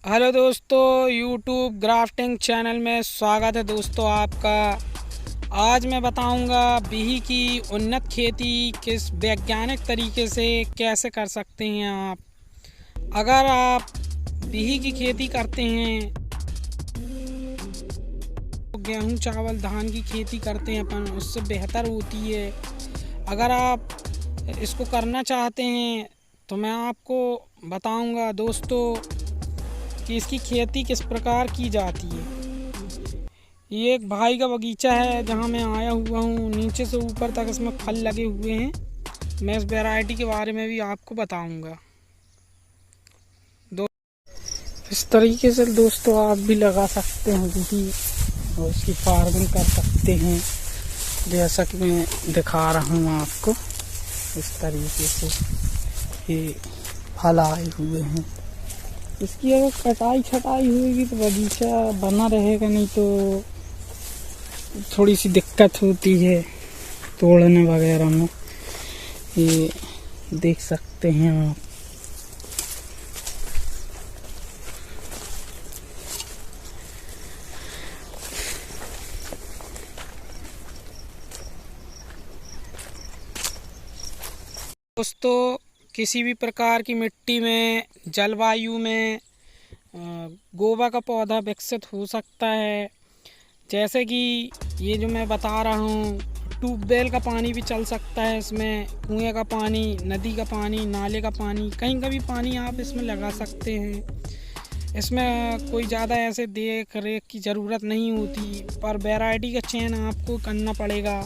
Hello दोस्तों, YouTube grafting channel में स्वागत है दोस्तों आपका। आज मैं बताऊंगा बिही की उन्नत खेती किस वैज्ञानिक तरीके से कैसे कर सकते हैं आप। अगर आप बिही की खेती करते हैं, तो गेहूं चावल धान की खेती करते हैं अपन, उससे बेहतर होती है। अगर आप इसको करना चाहते हैं तो मैं आपको बताऊंगा दोस्तों कि इसकी खेती किस प्रकार की जाती है। ये एक भाई का बगीचा है जहाँ मैं आया हुआ हूँ। नीचे से ऊपर तक इसमें फल लगे हुए हैं। मैं इस वैरायटी के बारे में भी आपको बताऊंगा। दो इस तरीके से दोस्तों आप भी लगा सकते हैं बिही और उसकी फार्मिंग कर सकते हैं, जैसा कि मैं दिखा रहा हूँ आपको। इस तरीके से ये फल आए हुए हैं। इसकी अगर कटाई छटाई होगी तो बगीचा बना रहेगा, नहीं तो थोड़ी सी दिक्कत होती है तोड़ने वगैरह में। ये देख सकते हैं आप। दोस्तों, किसी भी प्रकार की मिट्टी में, जलवायु में गोवा का पौधा विकसित हो सकता है। जैसे कि ये जो मैं बता रहा हूँ, ट्यूबवेल का पानी भी चल सकता है इसमें, कुएं का पानी, नदी का पानी, नाले का पानी, कहीं का भी पानी आप इसमें लगा सकते हैं। इसमें कोई ज़्यादा ऐसे देख रेख की ज़रूरत नहीं होती, पर वैरायटी का चयन आपको करना पड़ेगा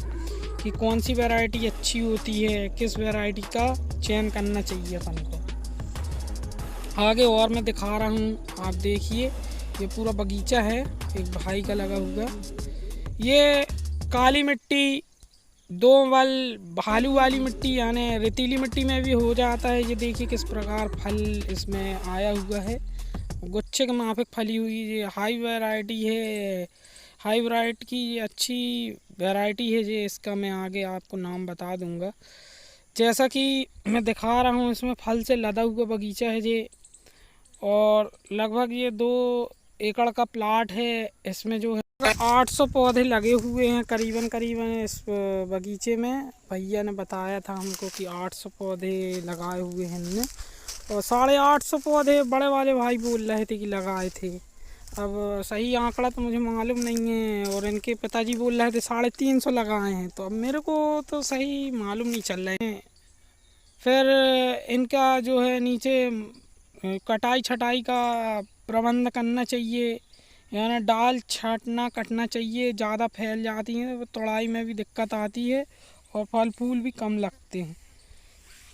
कि कौन सी वैरायटी अच्छी होती है, किस वैरायटी का चयन करना चाहिए अपन को। आगे और मैं दिखा रहा हूँ, आप देखिए। ये पूरा बगीचा है एक भाई का लगा हुआ। ये काली मिट्टी, दो वल भालू वाली मिट्टी यानी रेतीली मिट्टी में भी हो जाता है। ये देखिए किस प्रकार फल इसमें आया हुआ है, गुच्छे के माफिक फली हुई। ये हाई वैरायटी है, हाई वैरायटी की ये अच्छी वैरायटी है। ये इसका मैं आगे आपको नाम बता दूंगा। जैसा कि मैं दिखा रहा हूँ, इसमें फल से लदा हुआ बगीचा है ये, और लगभग ये 2 एकड़ का प्लाट है। इसमें जो है 800 पौधे लगे हुए हैं करीबन करीबन इस बगीचे में। भैया ने बताया था हमको कि 800 पौधे लगाए हुए हैं इनने, और 850 पौधे बड़े वाले भाई बोल रहे थे कि लगाए थे। अब सही आंकड़ा तो मुझे मालूम नहीं है, और इनके पिताजी बोल रहे थे 350 लगाए हैं, तो अब मेरे को तो सही मालूम नहीं चल रहे हैं। फिर इनका जो है नीचे कटाई छटाई का प्रबंध करना चाहिए, यानी डाल छाटना कटना चाहिए। ज़्यादा फैल जाती हैं तो तोड़ाई में भी दिक्कत आती है, और फल फूल भी कम लगते हैं।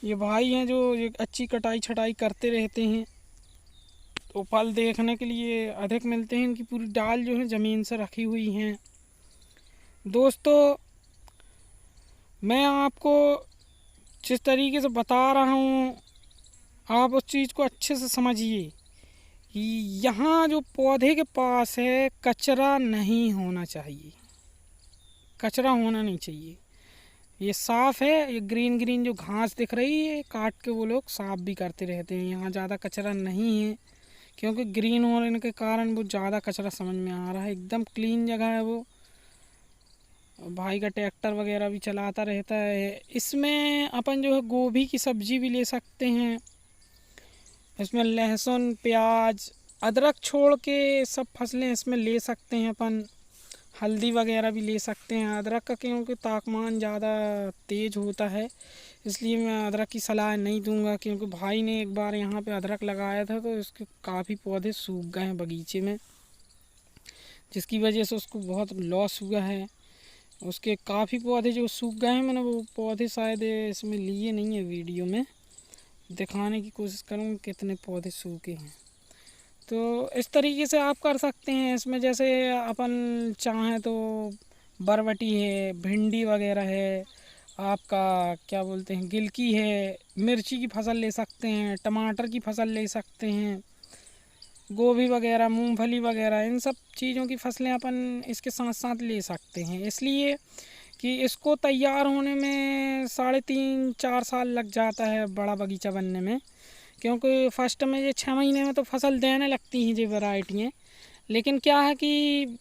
ये भाई हैं जो ये अच्छी कटाई छटाई करते रहते हैं, तो फल देखने के लिए अधिक मिलते हैं। इनकी पूरी डाल जो है ज़मीन से रखी हुई हैं। दोस्तों, मैं आपको जिस तरीके से बता रहा हूँ, आप उस चीज़ को अच्छे से समझिए कि यहाँ जो पौधे के पास है कचरा नहीं होना चाहिए, कचरा होना नहीं चाहिए। ये साफ़ है। ये ग्रीन ग्रीन जो घास दिख रही है, काट के वो लोग साफ़ भी करते रहते हैं। यहाँ ज़्यादा कचरा नहीं है, क्योंकि ग्रीन होने के कारण वो ज़्यादा कचरा समझ में आ रहा है। एकदम क्लीन जगह है वो। भाई का ट्रैक्टर वगैरह भी चलाता रहता है। इसमें अपन जो है गोभी की सब्ज़ी भी ले सकते हैं। इसमें लहसुन, प्याज, अदरक छोड़ के सब फसलें इसमें ले सकते हैं अपन। हल्दी वगैरह भी ले सकते हैं। अदरक का क्योंकि तापमान ज़्यादा तेज़ होता है, इसलिए मैं अदरक की सलाह नहीं दूंगा। क्योंकि भाई ने एक बार यहाँ पे अदरक लगाया था, तो इसके काफ़ी पौधे सूख गए हैं बगीचे में, जिसकी वजह से उसको बहुत लॉस हुआ है। उसके काफ़ी पौधे जो सूख गए हैं, मैंने वो पौधे शायद इसमें लिए नहीं है, वीडियो में दिखाने की कोशिश करूँगा कितने पौधे सूखे हैं। तो इस तरीके से आप कर सकते हैं इसमें। जैसे अपन चाहें तो बरबटी है, भिंडी वगैरह है, आपका क्या बोलते हैं, गिलकी है, मिर्ची की फसल ले सकते हैं, टमाटर की फसल ले सकते हैं, गोभी वगैरह, मूंगफली वगैरह, इन सब चीज़ों की फसलें अपन इसके साथ साथ ले सकते हैं। इसलिए कि इसको तैयार होने में 3.5-4 साल लग जाता है बड़ा बगीचा बनने में। क्योंकि फर्स्ट में ये 6 महीने में तो फसल देने लगती हैं ये वैरायटियाँ। लेकिन क्या है कि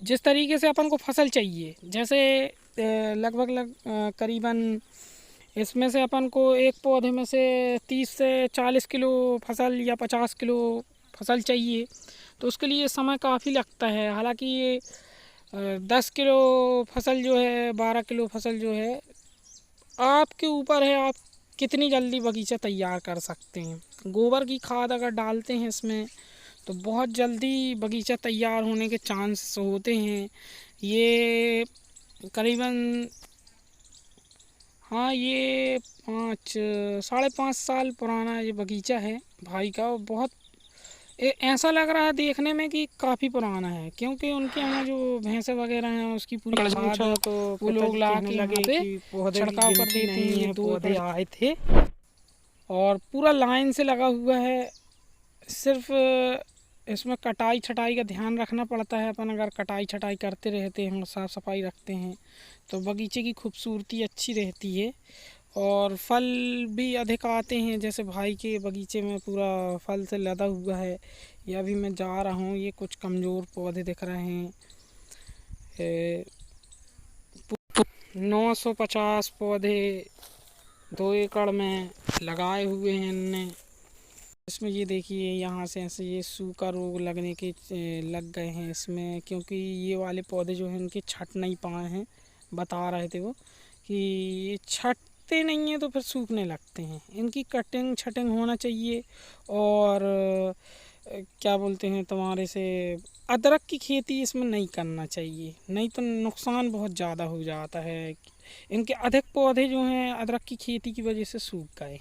जिस तरीके से अपन को फसल चाहिए, जैसे करीबन इसमें से अपन को एक पौधे में से 30 से 40 किलो फसल या 50 किलो फसल चाहिए, तो उसके लिए समय काफ़ी लगता है। हालांकि ये 10 किलो फसल जो है, 12 किलो फसल जो है, आपके ऊपर है आप कितनी जल्दी बगीचा तैयार कर सकते हैं। गोबर की खाद अगर डालते हैं इसमें तो बहुत जल्दी बगीचा तैयार होने के चांस होते हैं। ये करीबन, हाँ, ये 5 साढ़े 5 साल पुराना ये बगीचा है भाई का। और बहुत ऐसा लग रहा है देखने में कि काफ़ी पुराना है, क्योंकि उनके यहाँ जो भैंसे वगैरह हैं उसकी पूरी खाद तो वो लोग ला के यहाँ पे छिड़काव कर देते हैं। ये 2 पौधे आए थे और पूरा लाइन से लगा हुआ है। सिर्फ इसमें कटाई छटाई का ध्यान रखना पड़ता है। अपन अगर कटाई छटाई करते रहते हैं, साफ़ सफाई रखते हैं, तो बगीचे की खूबसूरती अच्छी रहती है और फल भी अधिक आते हैं। जैसे भाई के बगीचे में पूरा फल से लदा हुआ है। ये अभी मैं जा रहा हूँ, ये कुछ कमज़ोर पौधे दिख रहे हैं। 950 पौधे 2 एकड़ में लगाए हुए हैं इनने। इसमें ये देखिए, यहाँ से ऐसे ये सूखा रोग लगने के लग गए हैं इसमें, क्योंकि ये वाले पौधे जो हैं इनके छट नहीं पाए हैं। बता रहे थे वो कि ये छटते नहीं हैं तो फिर सूखने लगते हैं। इनकी कटिंग छटिंग होना चाहिए। और क्या बोलते हैं तुम्हारे से, अदरक की खेती इसमें नहीं करना चाहिए, नहीं तो नुकसान बहुत ज़्यादा हो जाता है। इनके अधिक पौधे जो हैं अदरक की खेती की वजह से सूख गए।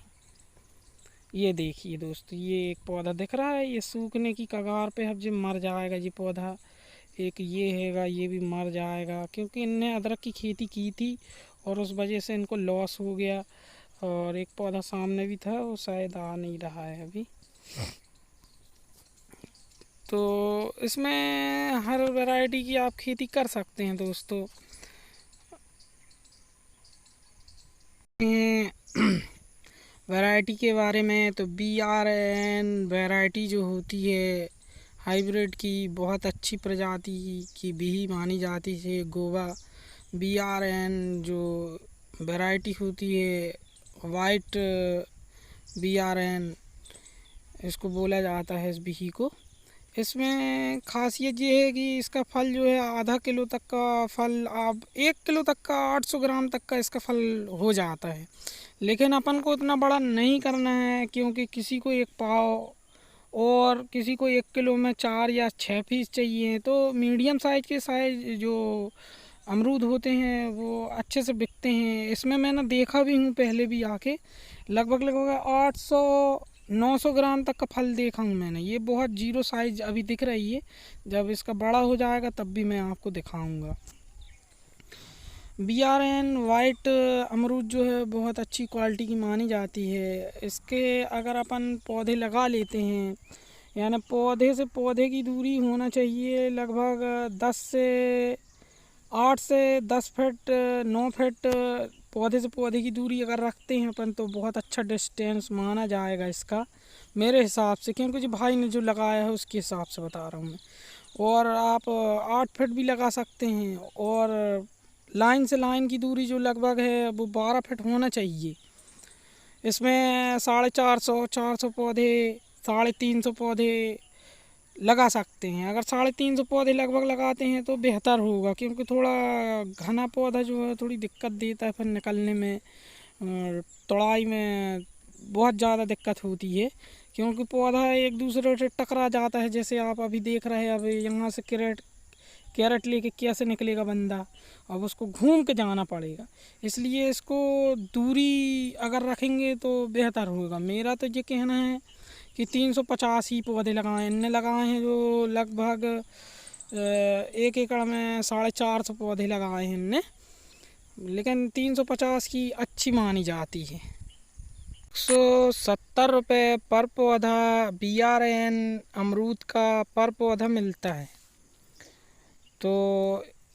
ये देखिए दोस्तों, ये एक पौधा दिख रहा है, ये सूखने की कगार पे अब जो मर जाएगा ये पौधा। एक ये हैगा, ये भी मर जाएगा, क्योंकि इनने अदरक की खेती की थी और उस वजह से इनको लॉस हो गया। और एक पौधा सामने भी था, वो शायद आ नहीं रहा है अभी। तो इसमें हर वैरायटी की आप खेती कर सकते हैं दोस्तों। वैरायटी के बारे में तो BRN वैरायटी जो होती है हाइब्रिड की, बहुत अच्छी प्रजाति की भी मानी जाती है गोवा। BRN जो वैरायटी होती है, वाइट BRN इसको बोला जाता है, इस बिही को। इसमें खासियत ये है कि इसका फल जो है आधा किलो तक का फल, आप 1 किलो तक का 800 ग्राम तक का इसका फल हो जाता है। लेकिन अपन को इतना बड़ा नहीं करना है, क्योंकि किसी को 1 पाव और किसी को 1 किलो में 4 या 6 पीस चाहिए। तो मीडियम साइज के साइज जो अमरूद होते हैं वो अच्छे से बिकते हैं। इसमें मैंने देखा भी हूँ पहले भी आके, लगभग 800-900 ग्राम तक का फल देखा हूँ मैंने। ये बहुत जीरो साइज अभी दिख रही है, जब इसका बड़ा हो जाएगा तब भी मैं आपको दिखाऊंगा। BRN वाइट अमरूद जो है बहुत अच्छी क्वालिटी की मानी जाती है। इसके अगर अपन पौधे लगा लेते हैं, यानी पौधे से पौधे की दूरी होना चाहिए लगभग 8 से 10 फीट, 9 फीट पौधे से पौधे की दूरी अगर रखते हैं अपन, तो बहुत अच्छा डिस्टेंस माना जाएगा इसका मेरे हिसाब से, क्योंकि जो भाई ने जो लगाया है उसके हिसाब से बता रहा हूँ मैं। और आप 8 फीट भी लगा सकते हैं। और लाइन से लाइन की दूरी जो लगभग है वो 12 फीट होना चाहिए। इसमें 450 पौधे, 350 पौधे लगा सकते हैं। अगर 350 पौधे लगभग लगाते हैं तो बेहतर होगा, क्योंकि थोड़ा घना पौधा जो है थोड़ी दिक्कत देता है फिर निकलने में, और तोड़ाई में बहुत ज़्यादा दिक्कत होती है, क्योंकि पौधा एक दूसरे से टकरा जाता है। जैसे आप अभी देख रहे हैं, अभी यहाँ से कैरेट लेके कैसे निकलेगा बंदा, अब उसको घूम के जाना पड़ेगा। इसलिए इसको दूरी अगर रखेंगे तो बेहतर होगा। मेरा तो ये कहना है कि 350 ही पौधे लगाए, इनने लगाए हैं जो लगभग 1 एकड़ में 450 पौधे लगाए हैं इनने, लेकिन 350 की अच्छी मानी जाती है। 170 रुपये पर पौधा BRN अमरूद का पर पौधा मिलता है। तो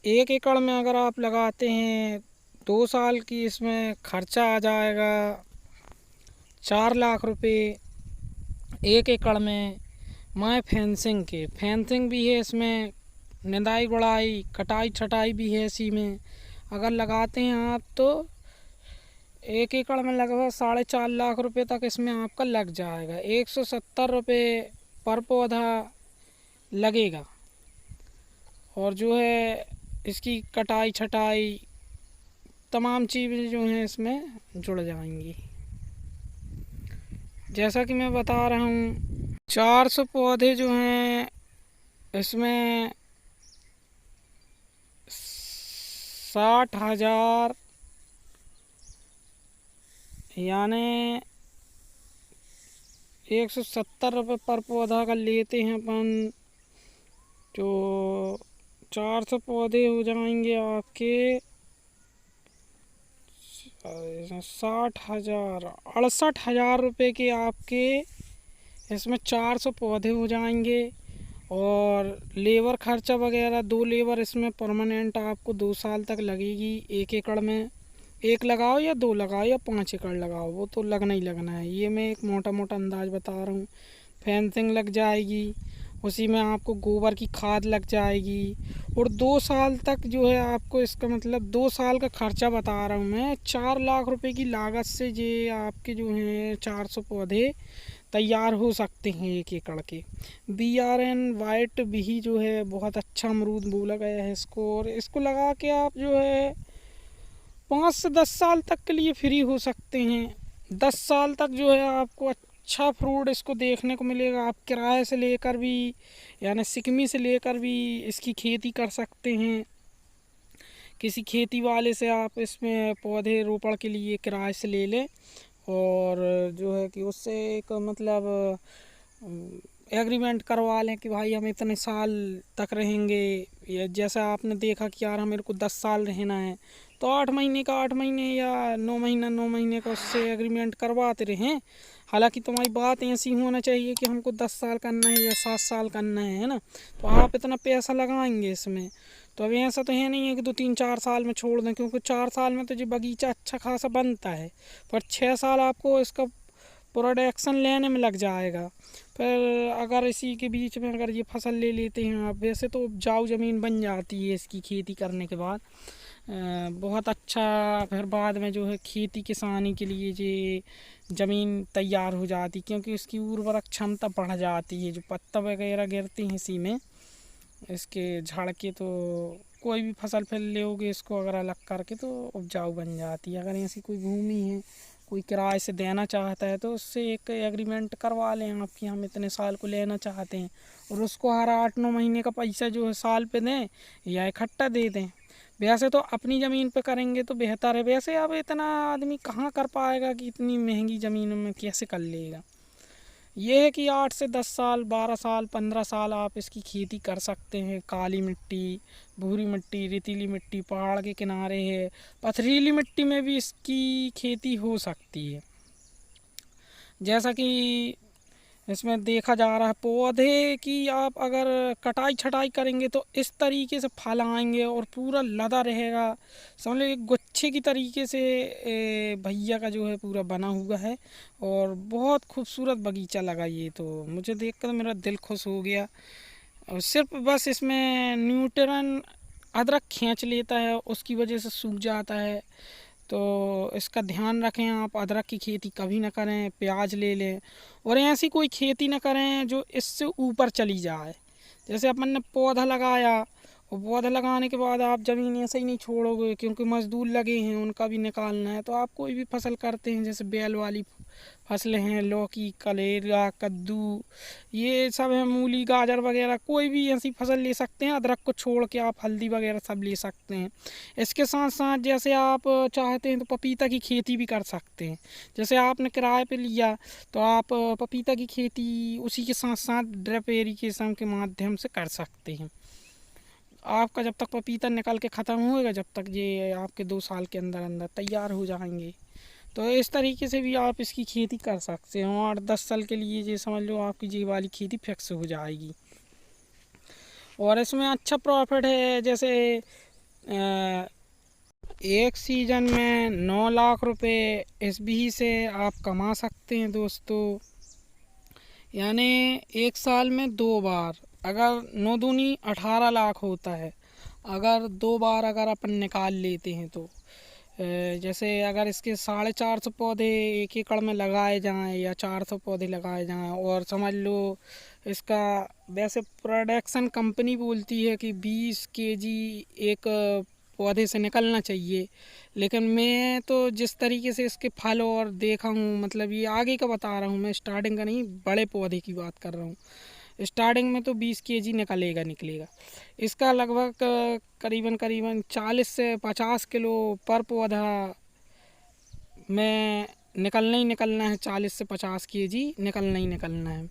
1 एकड़ में अगर आप लगाते हैं 2 साल की इसमें खर्चा आ जाएगा 4 लाख रुपए। 1 एकड़ में मैं फेंसिंग भी है इसमें, निदाई गुड़ाई कटाई छटाई भी है इसी में। अगर लगाते हैं आप तो 1 एकड़ में लगभग 4.5 लाख रुपए तक इसमें आपका लग जाएगा। 170 रुपये पर पौधा लगेगा। और जो है इसकी कटाई छटाई तमाम चीज़ें जो हैं इसमें जुड़ जाएंगी। जैसा कि मैं बता रहा हूँ 400 पौधे जो हैं इसमें 60,000 यानी 170 रुपये पर पौधा का लेते हैं अपन, तो 400 पौधे हो जाएंगे आपके 60,000 68,000 रुपये के आपके इसमें 400 पौधे हो जाएंगे। और लेबर खर्चा वगैरह 2 लेबर इसमें परमानेंट आपको 2 साल तक लगेगी। 1 एकड़ में 1 लगाओ या 2 लगाओ या 5 एकड़ लगाओ, वो तो लगना ही लगना है। ये मैं एक मोटा मोटा अंदाज बता रहा हूँ। फेंसिंग लग जाएगी, उसी में आपको गोबर की खाद लग जाएगी। और 2 साल तक जो है आपको, इसका मतलब 2 साल का खर्चा बता रहा हूँ मैं। 4 लाख रुपए की लागत से ये आपके जो हैं 400 पौधे तैयार हो सकते हैं 1 एकड़ के। BRN वाइट भी जो है बहुत अच्छा अमरूद बोला गया है इसको। और इसको लगा के आप जो है 5 से 10 साल तक के लिए फ्री हो सकते हैं। 10 साल तक जो है आपको अच्छा फ्रूट इसको देखने को मिलेगा। आप किराए से लेकर भी यानी सिकमी से लेकर भी इसकी खेती कर सकते हैं। किसी खेती वाले से आप इसमें पौधे रोपण के लिए किराए से ले लें और जो है कि उससे एक मतलब एग्रीमेंट करवा लें कि भाई हम इतने साल तक रहेंगे। या जैसा आपने देखा कि यार मेरे को 10 साल रहना है, तो 8 महीने का 8 महीने या 9 महीने का उससे एग्रीमेंट करवाते रहें। हालांकि तुम्हारी बात ऐसी होना चाहिए कि हमको 10 साल करना है या 7 साल करना है ना। तो आप इतना पैसा लगाएंगे इसमें, तो अभी ऐसा तो है नहीं है कि 2-3-4 साल में छोड़ दें, क्योंकि 4 साल में तो ये बगीचा अच्छा खासा बनता है। पर 6 साल आपको इसका प्रोडक्शन लेने में लग जाएगा। फिर अगर इसी के बीच में अगर ये फसल ले लेते हैं आप, वैसे तो उपजाऊ ज़मीन बन जाती है इसकी खेती करने के बाद बहुत अच्छा। फिर बाद में जो है खेती किसानी के लिए ये ज़मीन तैयार हो जाती, क्योंकि इसकी उर्वरक क्षमता बढ़ जाती है। जो पत्ता वगैरह गिरते हैं इसी में इसके झाड़ के, तो कोई भी फसल फिर लोगे इसको अगर अलग करके तो उपजाऊ बन जाती है। अगर ऐसी कोई भूमि है, कोई किराए से देना चाहता है, तो उससे एक एग्रीमेंट करवा लें आप कि हम इतने साल को लेना चाहते हैं, और उसको हर 8-9 महीने का पैसा जो है साल पे दें या इकट्ठा दे दें। वैसे तो अपनी ज़मीन पे करेंगे तो बेहतर है। वैसे अब इतना आदमी कहाँ कर पाएगा कि इतनी महंगी ज़मीन में कैसे कर लेगा। ये है कि 8 से 10 साल 12 साल 15 साल आप इसकी खेती कर सकते हैं। काली मिट्टी, भूरी मिट्टी, रेतीली मिट्टी, पहाड़ के किनारे है, पथरीली मिट्टी में भी इसकी खेती हो सकती है। जैसा कि इसमें देखा जा रहा है पौधे की आप अगर कटाई छटाई करेंगे तो इस तरीके से फल आएंगे और पूरा लदा रहेगा। समझ लो एक गुच्छे की तरीके से भैया का जो है पूरा बना हुआ है, और बहुत खूबसूरत बगीचा लगा ये। तो मुझे देखकर मेरा दिल खुश हो गया। और सिर्फ बस इसमें न्यूट्रन अदरक खींच लेता है, उसकी वजह से सूख जाता है। तो इसका ध्यान रखें आप। अदरक की खेती कभी ना करें, प्याज ले लें, और ऐसी कोई खेती ना करें जो इससे ऊपर चली जाए। जैसे अपन ने पौधा लगाया, और पौधा लगाने के बाद आप ज़मीन ऐसे ही नहीं छोड़ोगे, क्योंकि मज़दूर लगे हैं उनका भी निकालना है। तो आप कोई भी फसल करते हैं, जैसे बेल वाली फसलें हैं, लौकी, कलेरा, कद्दू, ये सब है, मूली, गाजर वगैरह, कोई भी ऐसी फसल ले सकते हैं। अदरक को छोड़ के आप हल्दी वगैरह सब ले सकते हैं। इसके साथ साथ जैसे आप चाहते हैं तो पपीता की खेती भी कर सकते हैं। जैसे आपने किराए पे लिया तो आप पपीता की खेती उसी के साथ साथ ड्रिप इरिगेशन के माध्यम से कर सकते हैं। आपका जब तक पपीता निकल के ख़त्म होएगा, जब तक ये आपके 2 साल के अंदर अंदर तैयार हो जाएंगे। तो इस तरीके से भी आप इसकी खेती कर सकते हो। 8-10 साल के लिए ये समझ लो आपकी ये वाली खेती फिक्स हो जाएगी, और इसमें अच्छा प्रॉफिट है। जैसे एक सीज़न में 9 लाख रुपए इस भी से आप कमा सकते हैं दोस्तों। यानी एक साल में 2 बार, अगर 9 दूनी 18 लाख होता है। अगर 2 बार अगर अपन निकाल लेते हैं तो जैसे अगर इसके 450 पौधे 1 एकड़ में लगाए जाएं या 400 पौधे लगाए जाएं, और समझ लो इसका वैसे प्रोडक्शन कंपनी बोलती है कि 20 केजी एक पौधे से निकलना चाहिए, लेकिन मैं तो जिस तरीके से इसके फल और देखा हूँ, मतलब ये आगे का बता रहा हूँ मैं, स्टार्टिंग का नहीं, बड़े पौधे की बात कर रहा हूँ। स्टार्टिंग में तो 20 केजी निकलेगा। इसका लगभग करीबन करीबन 40 से 50 किलो पर पौधा में निकलना ही निकलना है। 40 से 50 केजी निकलना ही निकलना है।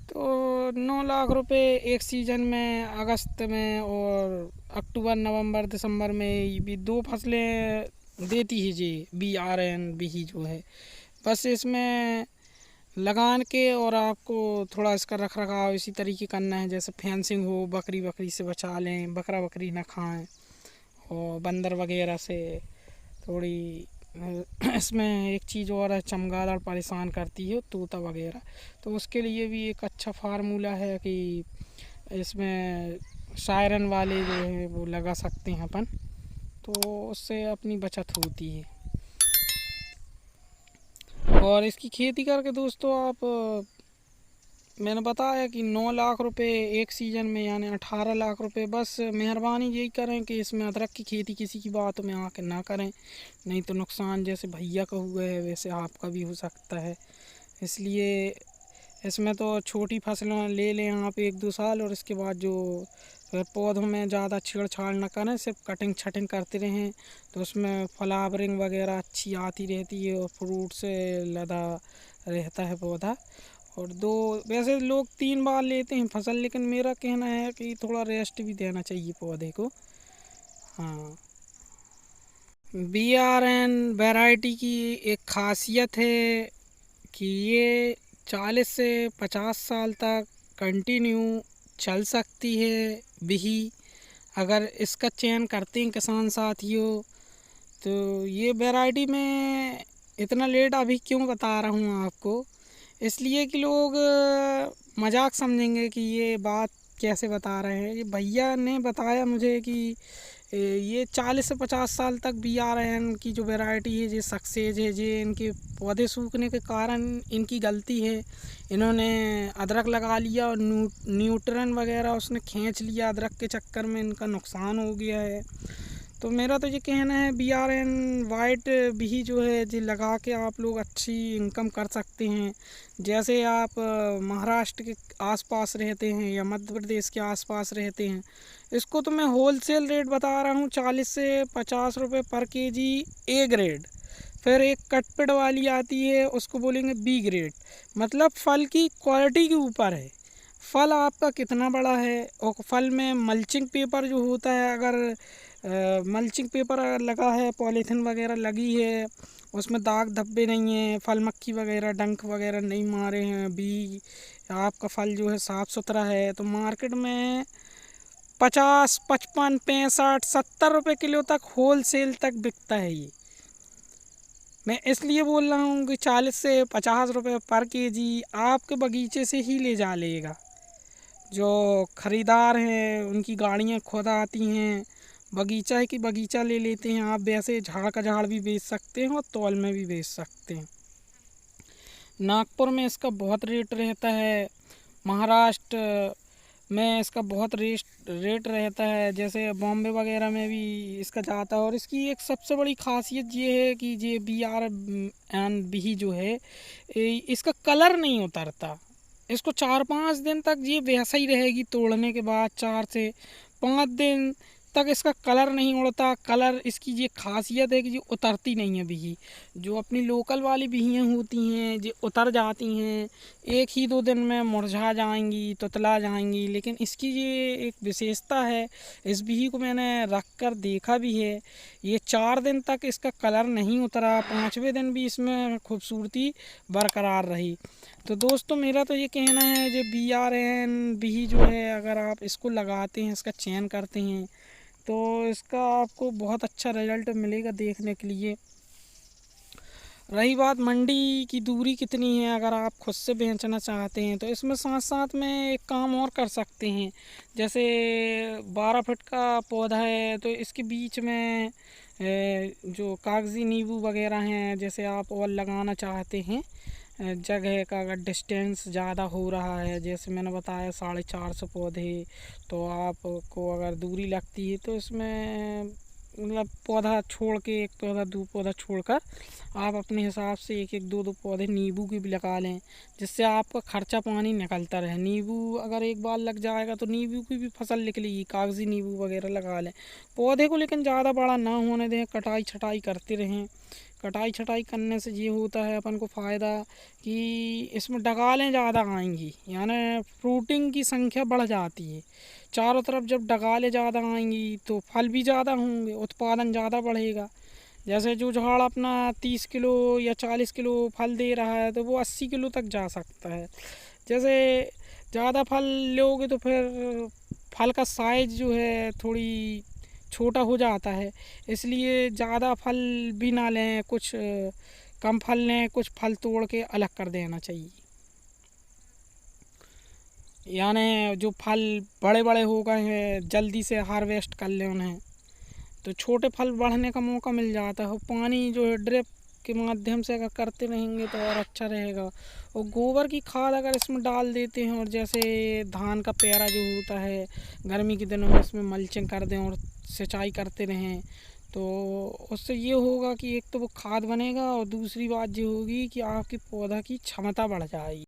तो 9 लाख रुपए एक सीज़न में, अगस्त में और अक्टूबर नवंबर दिसंबर में ये भी 2 फसलें देती है जी BRN भी जो है। बस इसमें लगान के और आपको थोड़ा इसका रख रखाव इसी तरीके करना है, जैसे फेंसिंग हो, बकरी से बचा लें, बकरा बकरी ना खाएं, और बंदर वगैरह से थोड़ी इसमें एक चीज़ और है, चमगादड़ परेशान करती है, तोता वगैरह। तो उसके लिए भी एक अच्छा फार्मूला है कि इसमें सायरन वाले जो है वो लगा सकते हैं अपन, तो उससे अपनी बचत होती है। और इसकी खेती करके दोस्तों आप, मैंने बताया कि 9 लाख रुपए एक सीज़न में, यानी 18 लाख रुपए। बस मेहरबानी यही करें कि इसमें अदरक की खेती किसी की बात में आके ना करें, नहीं तो नुकसान जैसे भैया का हुआ है वैसे आपका भी हो सकता है। इसलिए इसमें तो छोटी फसलें ले लें आप 1-2 साल, और इसके बाद जो फिर पौधों में ज़्यादा छेड़छाड़ ना करें, सिर्फ कटिंग छटिंग करते रहें, तो उसमें फ्लावरिंग वगैरह अच्छी आती रहती है और फ्रूट से लदा रहता है पौधा। और 2, वैसे लोग 3 बार लेते हैं फसल, लेकिन मेरा कहना है कि थोड़ा रेस्ट भी देना चाहिए पौधे को। हाँ, BRN वैरायटी की एक खासियत है कि ये 40 से 50 साल तक कंटिन्यू चल सकती है बिही, अगर इसका चयन करते हैं किसान साथियों। तो ये वैरायटी में इतना लेट अभी क्यों बता रहा हूँ आपको, इसलिए कि लोग मजाक समझेंगे कि ये बात कैसे बता रहे हैं। ये भैया ने बताया मुझे कि ये 40 से 50 साल तक BRN की जो वैरायटी है ये सक्सेस है। ये इनके पौधे सूखने के कारण इनकी गलती है, इन्होंने अदरक लगा लिया और न्यूट्रन वगैरह उसने खींच लिया, अदरक के चक्कर में इनका नुकसान हो गया है। तो मेरा तो ये कहना है BRN वाइट भी जो है जी लगा के आप लोग अच्छी इनकम कर सकते हैं। जैसे आप महाराष्ट्र के आसपास रहते हैं या मध्य प्रदेश के आसपास रहते हैं, इसको तो मैं होलसेल रेट बता रहा हूँ 40 से 50 रुपये पर केजी A ग्रेड। फिर एक कटपेड वाली आती है, उसको बोलेंगे B ग्रेड। मतलब फल की क्वालिटी के ऊपर है, फल आपका कितना बड़ा है। और फल में मल्चिंग पेपर जो होता है, अगर मल्चिंग पेपर अगर लगा है, पॉलीथीन वगैरह लगी है, उसमें दाग धब्बे नहीं है, फल मक्खी वगैरह डंक वगैरह नहीं मारे हैं, भी आपका फल जो है साफ़ सुथरा है, तो मार्केट में 50, 55, 65, 70 रुपये किलो तक होलसेल तक बिकता है ये। मैं इसलिए बोल रहा हूँ कि 40 से 50 रुपये पर केजी आपके बगीचे से ही ले जा लेगा। जो ख़रीदार हैं उनकी गाड़ियाँ खुद आती हैं, बगीचा है कि बगीचा ले लेते हैं। आप वैसे झाड़ का झाड़ भी बेच सकते हैं और तौल में भी बेच सकते हैं। नागपुर में इसका बहुत रेट रहता है, महाराष्ट्र में इसका बहुत रेट रहता है, जैसे बॉम्बे वगैरह में भी इसका जाता है। और इसकी एक सबसे बड़ी खासियत ये है कि ये BRN भी जो है इसका कलर नहीं उतरता। इसको 4-5 दिन तक ये वैसा ही रहेगी, तोड़ने के बाद 4 से 5 दिन तक इसका कलर नहीं उड़ता। कलर इसकी ये खासियत है कि ये उतरती नहीं है बिही। जो अपनी लोकल वाली बिहियाँ होती हैं ये उतर जाती हैं, 1 ही 2 दिन में मुरझा जाएंगी, तुतला जाएंगी, लेकिन इसकी ये एक विशेषता है। इस बिही को मैंने रख कर देखा भी है, ये 4 दिन तक इसका कलर नहीं उतरा, 5वें दिन भी इसमें खूबसूरती बरकरार रही। तो दोस्तों मेरा तो ये कहना है जो BRN भी जो है, अगर आप इसको लगाते हैं, इसका चयन करते हैं, तो इसका आपको बहुत अच्छा रिजल्ट मिलेगा देखने के लिए। रही बात मंडी की दूरी कितनी है, अगर आप खुद से बेचना चाहते हैं तो इसमें साथ साथ में एक काम और कर सकते हैं। जैसे 12 फीट का पौधा है तो इसके बीच में जो कागज़ी नींबू वगैरह हैं, जैसे आप और लगाना चाहते हैं, जगह का अगर डिस्टेंस ज़्यादा हो रहा है, जैसे मैंने बताया 450 पौधे, तो आपको अगर दूरी लगती है तो इसमें मतलब पौधा छोड़ के, एक पौधा दो पौधा छोड़कर आप अपने हिसाब से एक एक दो दो पौधे नींबू के भी लगा लें, जिससे आपका खर्चा पानी निकलता रहे। नींबू अगर एक बार लग जाएगा तो नींबू की भी फसल निकलेगी, कागज़ी नींबू वगैरह लगा लें। पौधे को लेकिन ज़्यादा बड़ा ना होने दें, कटाई छटाई करते रहें। कटाई छटाई करने से ये होता है अपन को फ़ायदा कि इसमें डगालें ज़्यादा आएंगी, यानी फ्रूटिंग की संख्या बढ़ जाती है। चारों तरफ जब डगालें ज़्यादा आएंगी तो फल भी ज़्यादा होंगे, उत्पादन ज़्यादा बढ़ेगा। जैसे जो झाड़ अपना 30 किलो या 40 किलो फल दे रहा है तो वो 80 किलो तक जा सकता है। जैसे ज़्यादा फल लोगे तो फिर फल का साइज जो है थोड़ी छोटा हो जाता है, इसलिए ज़्यादा फल भी ना लें, कुछ कम फल लें, कुछ फल तोड़ के अलग कर देना चाहिए। यानी जो फल बड़े बड़े हो गए हैं जल्दी से हार्वेस्ट कर लें उन्हें, तो छोटे फल बढ़ने का मौका मिल जाता है। और पानी जो है ड्रिप के माध्यम से अगर करते रहेंगे तो और अच्छा रहेगा। और गोबर की खाद अगर इसमें डाल देते हैं, और जैसे धान का पेरा जो होता है गर्मी के दिनों में इसमें मल्चिंग कर दें और सिंचाई करते रहें, तो उससे ये होगा कि एक तो वो खाद बनेगा और दूसरी बात ये होगी कि आपकी पौधा की क्षमता बढ़ जाएगी।